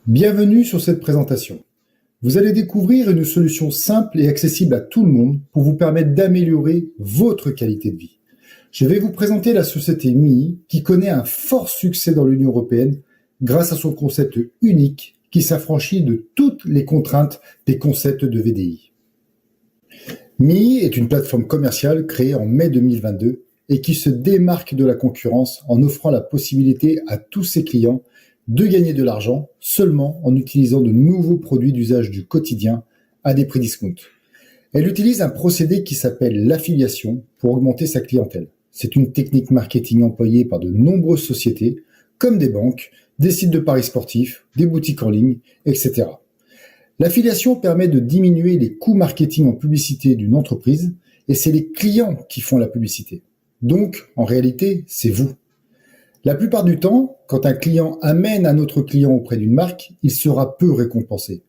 Bienvenue sur cette présentation. Vous allez découvrir une solution simple et accessible à tout le monde pour vous permettre d'améliorer votre qualité de vie. Je vais vous présenter la société MII qui connaît un fort succès dans l'Union européenne grâce à son concept unique qui s'affranchit de toutes les contraintes des concepts de VDI. MII est une plateforme commerciale créée en mai 2022 et qui se démarque de la concurrence en offrant la possibilité à tous ses clients de gagner de l'argent seulement en utilisant de nouveaux produits d'usage du quotidien à des prix discount. Elle utilise un procédé qui s'appelle l'affiliation pour augmenter sa clientèle. C'est une technique marketing employée par de nombreuses sociétés, comme des banques, des sites de paris sportifs, des boutiques en ligne, etc. L'affiliation permet de diminuer les coûts marketing en publicité d'une entreprise et c'est les clients qui font la publicité. Donc, en réalité, c'est vous. La plupart du temps, quand un client amène un autre client auprès d'une marque, il sera peu récompensé.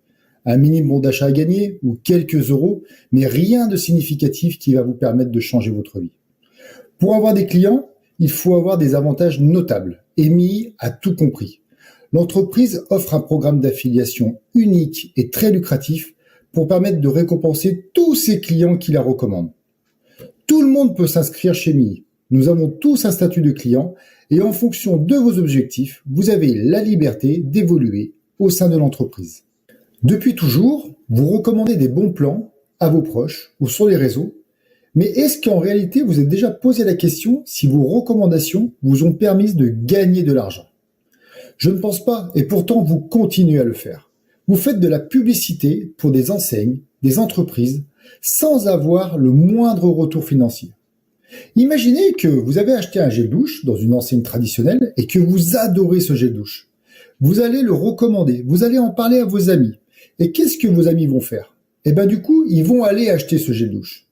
Un minimum d'achat à gagner ou quelques euros, mais rien de significatif qui va vous permettre de changer votre vie. Pour avoir des clients, il faut avoir des avantages notables. Et MII a tout compris. L'entreprise offre un programme d'affiliation unique et très lucratif pour permettre de récompenser tous ses clients qui la recommandent. Tout le monde peut s'inscrire chez MII. Nous avons tous un statut de client et en fonction de vos objectifs, vous avez la liberté d'évoluer au sein de l'entreprise. Depuis toujours, vous recommandez des bons plans à vos proches ou sur les réseaux, mais est-ce qu'en réalité vous êtes déjà posé la question si vos recommandations vous ont permis de gagner de l'argent? Je ne pense pas et pourtant vous continuez à le faire. Vous faites de la publicité pour des enseignes, des entreprises, sans avoir le moindre retour financier. Imaginez que vous avez acheté un gel douche dans une enseigne traditionnelle et que vous adorez ce gel douche. Vous allez le recommander, vous allez en parler à vos amis. Et qu'est-ce que vos amis vont faire? Du coup, ils vont aller acheter ce gel douche.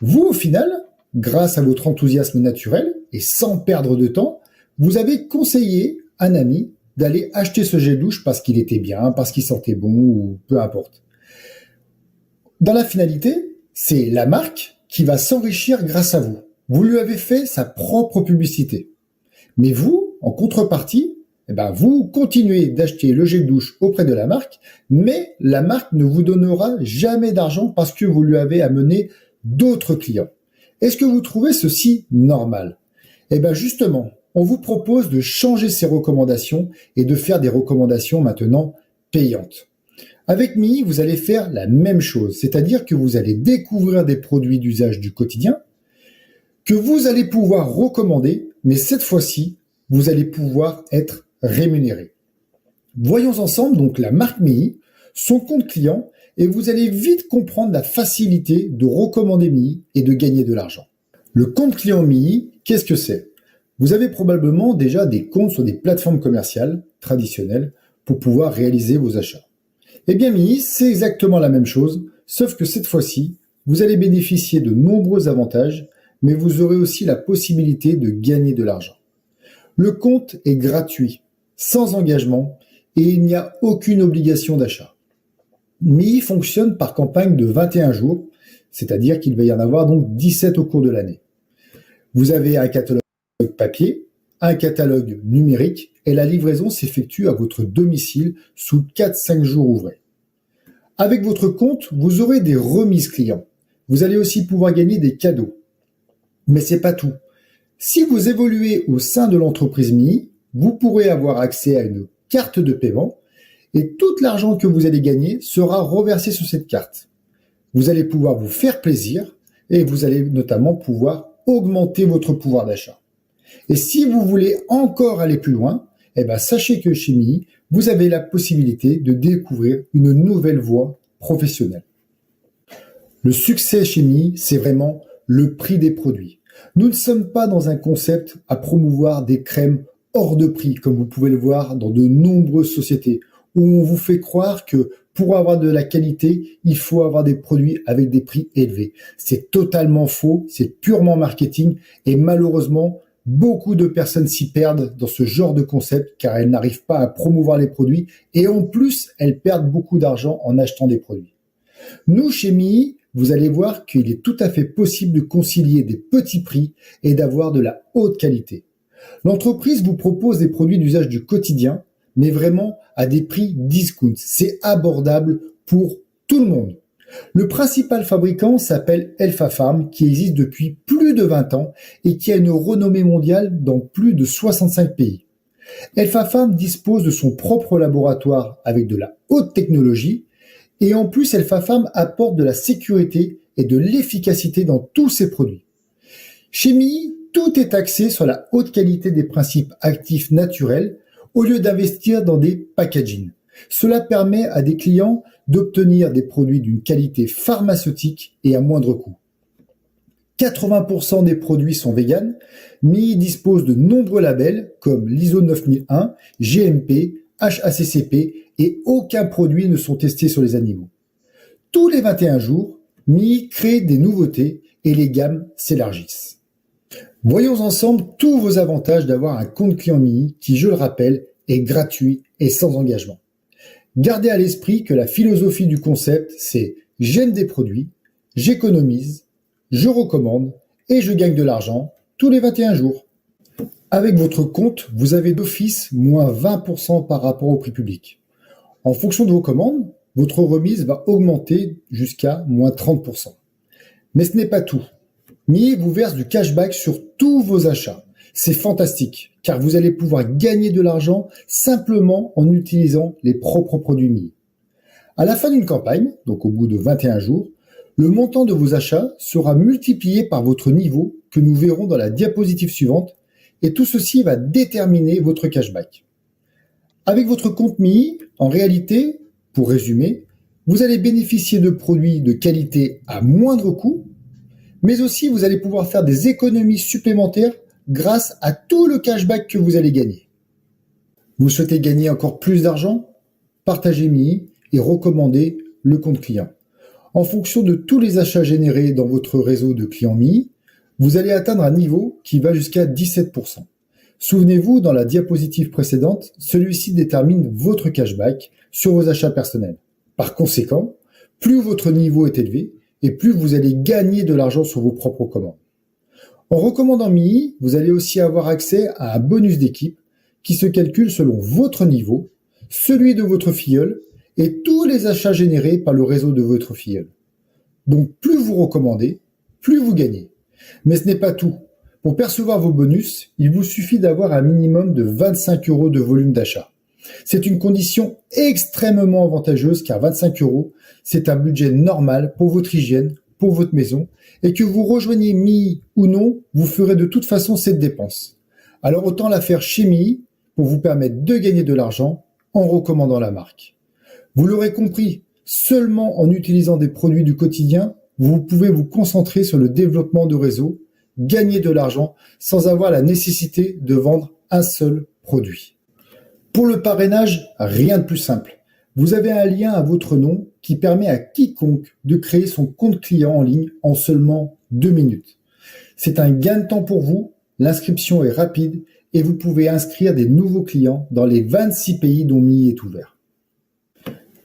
Vous, au final, grâce à votre enthousiasme naturel et sans perdre de temps, vous avez conseillé un ami d'aller acheter ce gel douche parce qu'il était bien, parce qu'il sentait bon ou peu importe. Dans la finalité, c'est la marque qui va s'enrichir grâce à vous. Vous lui avez fait sa propre publicité. Mais vous, en contrepartie, vous continuez d'acheter le gel douche auprès de la marque, mais la marque ne vous donnera jamais d'argent parce que vous lui avez amené d'autres clients. Est-ce que vous trouvez ceci normal? Justement, on vous propose de changer ces recommandations et de faire des recommandations maintenant payantes. Avec MII, vous allez faire la même chose, c'est-à-dire que vous allez découvrir des produits d'usage du quotidien que vous allez pouvoir recommander, mais cette fois-ci, vous allez pouvoir être rémunéré. Voyons ensemble donc la marque MII, son compte client, et vous allez vite comprendre la facilité de recommander MII et de gagner de l'argent. Le compte client MII, qu'est-ce que c'est? Vous avez probablement déjà des comptes sur des plateformes commerciales traditionnelles pour pouvoir réaliser vos achats. MII, c'est exactement la même chose, sauf que cette fois-ci, vous allez bénéficier de nombreux avantages, mais vous aurez aussi la possibilité de gagner de l'argent. Le compte est gratuit, sans engagement, et il n'y a aucune obligation d'achat. MII fonctionne par campagne de 21 jours, c'est-à-dire qu'il va y en avoir donc 17 au cours de l'année. Vous avez un catalogue papier, un catalogue numérique, et la livraison s'effectue à votre domicile sous 4-5 jours ouvrés. Avec votre compte, vous aurez des remises clients. Vous allez aussi pouvoir gagner des cadeaux. Mais c'est pas tout. Si vous évoluez au sein de l'entreprise MII, vous pourrez avoir accès à une carte de paiement et tout l'argent que vous allez gagner sera reversé sur cette carte. Vous allez pouvoir vous faire plaisir et vous allez notamment pouvoir augmenter votre pouvoir d'achat. Et si vous voulez encore aller plus loin, sachez que chez MII, vous avez la possibilité de découvrir une nouvelle voie professionnelle. Le succès chez MII, c'est vraiment le prix des produits. Nous ne sommes pas dans un concept à promouvoir des crèmes hors de prix, comme vous pouvez le voir dans de nombreuses sociétés, où on vous fait croire que pour avoir de la qualité, il faut avoir des produits avec des prix élevés. C'est totalement faux, c'est purement marketing, et malheureusement, beaucoup de personnes s'y perdent dans ce genre de concept, car elles n'arrivent pas à promouvoir les produits, et en plus, elles perdent beaucoup d'argent en achetant des produits. Nous, chez MII, vous allez voir qu'il est tout à fait possible de concilier des petits prix et d'avoir de la haute qualité. L'entreprise vous propose des produits d'usage du quotidien, mais vraiment à des prix discount. C'est abordable pour tout le monde. Le principal fabricant s'appelle Elfa Farm, qui existe depuis plus de 20 ans et qui a une renommée mondiale dans plus de 65 pays. Elfa Farm dispose de son propre laboratoire avec de la haute technologie et en plus Elfa Farm apporte de la sécurité et de l'efficacité dans tous ses produits. Chez MII, tout est axé sur la haute qualité des principes actifs naturels au lieu d'investir dans des packaging. Cela permet à des clients d'obtenir des produits d'une qualité pharmaceutique et à moindre coût. 80% des produits sont véganes. MII dispose de nombreux labels comme l'ISO 9001, GMP, HACCP et aucun produit ne sont testés sur les animaux. Tous les 21 jours, MII crée des nouveautés et les gammes s'élargissent. Voyons ensemble tous vos avantages d'avoir un compte client MII qui, je le rappelle, est gratuit et sans engagement. Gardez à l'esprit que la philosophie du concept, c'est j'aime des produits, j'économise, je recommande et je gagne de l'argent tous les 21 jours. Avec votre compte, vous avez d'office moins 20% par rapport au prix public. En fonction de vos commandes, votre remise va augmenter jusqu'à moins 30%. Mais ce n'est pas tout. MII vous verse du cashback sur tous vos achats. C'est fantastique, car vous allez pouvoir gagner de l'argent simplement en utilisant les propres produits MII. À la fin d'une campagne, donc au bout de 21 jours, le montant de vos achats sera multiplié par votre niveau que nous verrons dans la diapositive suivante et tout ceci va déterminer votre cashback. Avec votre compte MII, en réalité, pour résumer, vous allez bénéficier de produits de qualité à moindre coût, mais aussi vous allez pouvoir faire des économies supplémentaires grâce à tout le cashback que vous allez gagner. Vous souhaitez gagner encore plus d'argent? Partagez MII et recommandez le compte client. En fonction de tous les achats générés dans votre réseau de clients MII, vous allez atteindre un niveau qui va jusqu'à 17%. Souvenez-vous, dans la diapositive précédente, celui-ci détermine votre cashback sur vos achats personnels. Par conséquent, plus votre niveau est élevé et plus vous allez gagner de l'argent sur vos propres commandes. En recommandant MII, vous allez aussi avoir accès à un bonus d'équipe qui se calcule selon votre niveau, celui de votre filleul et tous les achats générés par le réseau de votre filleul. Donc plus vous recommandez, plus vous gagnez. Mais ce n'est pas tout. Pour percevoir vos bonus, il vous suffit d'avoir un minimum de 25 € de volume d'achat. C'est une condition extrêmement avantageuse car 25 €, c'est un budget normal pour votre hygiène, pour votre maison, et que vous rejoignez MII ou non, vous ferez de toute façon cette dépense. Alors autant la faire chez MII pour vous permettre de gagner de l'argent en recommandant la marque. Vous l'aurez compris, seulement en utilisant des produits du quotidien, vous pouvez vous concentrer sur le développement de réseau, gagner de l'argent sans avoir la nécessité de vendre un seul produit. Pour le parrainage, rien de plus simple. Vous avez un lien à votre nom qui permet à quiconque de créer son compte client en ligne en seulement 2 minutes. C'est un gain de temps pour vous, l'inscription est rapide et vous pouvez inscrire des nouveaux clients dans les 26 pays dont MII est ouvert.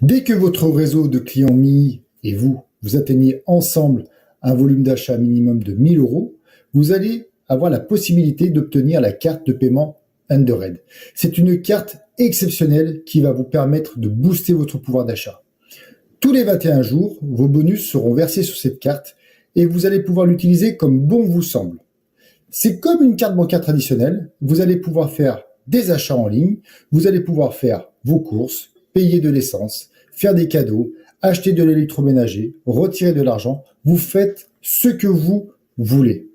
Dès que votre réseau de clients MII et vous atteignez ensemble un volume d'achat minimum de 1 000 €, vous allez avoir la possibilité d'obtenir la carte de paiement Underred. C'est une carte exceptionnelle qui va vous permettre de booster votre pouvoir d'achat. Tous les 21 jours, vos bonus seront versés sur cette carte et vous allez pouvoir l'utiliser comme bon vous semble. C'est comme une carte bancaire traditionnelle, vous allez pouvoir faire des achats en ligne, vous allez pouvoir faire vos courses, payer de l'essence, faire des cadeaux, acheter de l'électroménager, retirer de l'argent, vous faites ce que vous voulez.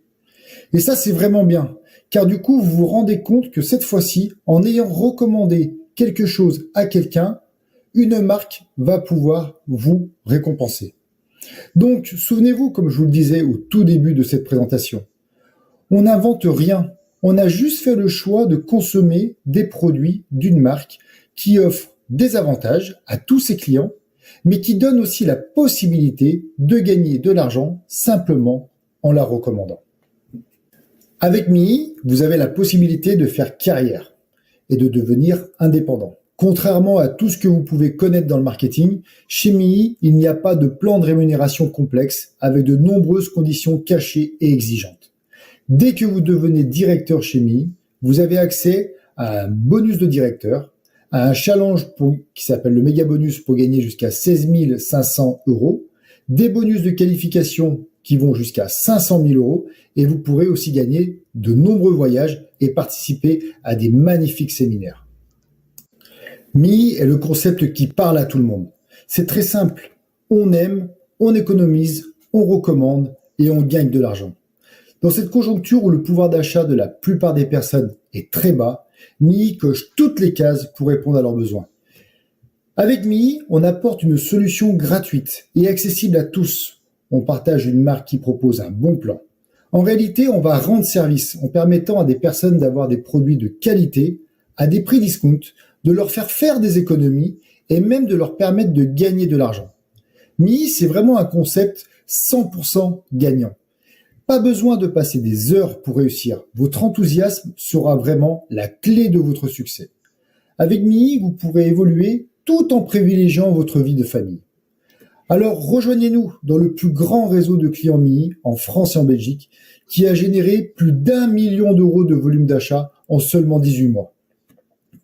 Et ça, c'est vraiment bien, car du coup, vous vous rendez compte que cette fois-ci, en ayant recommandé quelque chose à quelqu'un, une marque va pouvoir vous récompenser. Donc, souvenez-vous, comme je vous le disais au tout début de cette présentation, on n'invente rien, on a juste fait le choix de consommer des produits d'une marque qui offre des avantages à tous ses clients, mais qui donne aussi la possibilité de gagner de l'argent simplement en la recommandant. Avec MII, vous avez la possibilité de faire carrière et de devenir indépendant. Contrairement à tout ce que vous pouvez connaître dans le marketing, chez MII, il n'y a pas de plan de rémunération complexe avec de nombreuses conditions cachées et exigeantes. Dès que vous devenez directeur chez MII, vous avez accès à un bonus de directeur, à un challenge qui s'appelle le méga bonus pour gagner jusqu'à 16 500 euros, des bonus de qualification qui vont jusqu'à 500 000 euros, et vous pourrez aussi gagner de nombreux voyages et participer à des magnifiques séminaires. MII est le concept qui parle à tout le monde. C'est très simple. On aime, on économise, on recommande et on gagne de l'argent. Dans cette conjoncture où le pouvoir d'achat de la plupart des personnes est très bas, MII coche toutes les cases pour répondre à leurs besoins. Avec MII, on apporte une solution gratuite et accessible à tous. On partage une marque qui propose un bon plan. En réalité, on va rendre service en permettant à des personnes d'avoir des produits de qualité à des prix discount, de leur faire des économies et même de leur permettre de gagner de l'argent. MII, c'est vraiment un concept 100% gagnant. Pas besoin de passer des heures pour réussir. Votre enthousiasme sera vraiment la clé de votre succès. Avec MII, vous pourrez évoluer tout en privilégiant votre vie de famille. Alors rejoignez-nous dans le plus grand réseau de clients MII en France et en Belgique qui a généré plus d'1 million d'euros de volume d'achat en seulement 18 mois.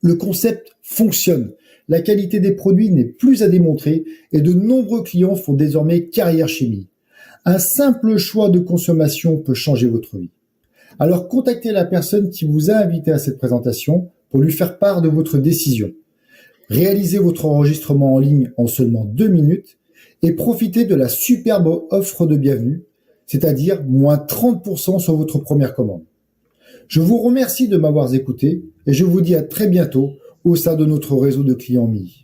Le concept fonctionne. La qualité des produits n'est plus à démontrer et de nombreux clients font désormais carrière chez MII. Un simple choix de consommation peut changer votre vie. Alors contactez la personne qui vous a invité à cette présentation pour lui faire part de votre décision. Réalisez votre enregistrement en ligne en seulement 2 minutes et profitez de la superbe offre de bienvenue, c'est-à-dire moins 30% sur votre première commande. Je vous remercie de m'avoir écouté et je vous dis à très bientôt au sein de notre réseau de clients MII.